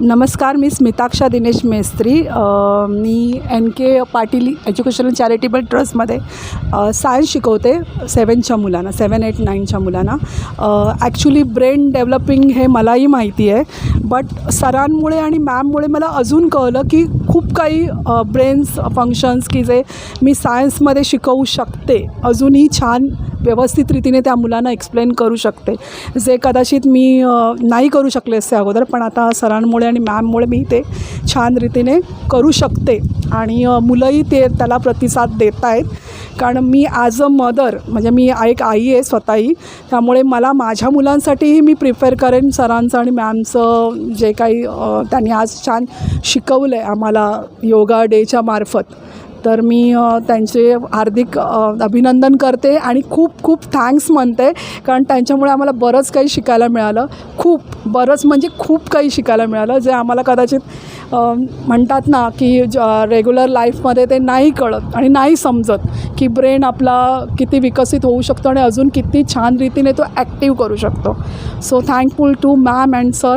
नमस्कार, मी स्मिताक्षा दिनेश मेस्त्री. मी NK Patil educational charitable ट्रस्टमध्ये science शिकवते 7च्या मुलांना, 7, 8, 9च्या मुलांना. ॲक्च्युली ब्रेन डेव्हलपिंग हे मलाही माहिती आहे, बट सरांमुळे आणि मॅममुळे मला अजून कळलं की खूप काही ब्रेन्स फंक्शन्स की जे मी सायन्समध्ये शिकवू शकते, अजूनही छान व्यवस्थित रीतीने त्या मुलांना एक्सप्लेन करू शकते, जे कदाचित मी नाही करू शकले असते अगोदर. पण आता सरांमुळे आणि मॅममुळे मी ते छान रीतीने करू शकते आणि मुलंही त्याला प्रतिसाद देत आहेत. कारण मी ॲज अ मदर, म्हणजे मी एक आई आहे स्वतःही, त्यामुळे मला माझ्या मुलांसाठीही मी प्रिफर करेन सरांचं आणि मॅमचं जे काही त्यांनी आज छान शिकवलं आहे आम्हाला योगा डेच्या मार्फत. तर मी त्यांचे हार्दिक अभिनंदन करते आणि खूप खूप थँक्स म्हणते, कारण त्यांच्यामुळे आम्हाला बरंच काही शिकायला मिळालं. बरंच म्हणजे खूप काही शिकायला मिळालं, जे आम्हाला कदाचित म्हणतात ना की रेग्युलर लाईफमध्ये ते नाही कळत आणि नाही समजत की ब्रेन आपला किती विकसित होऊ शकतो आणि अजून किती छान रीतीने तो ॲक्टिव्ह करू शकतो. So thankful to ma'am and sir.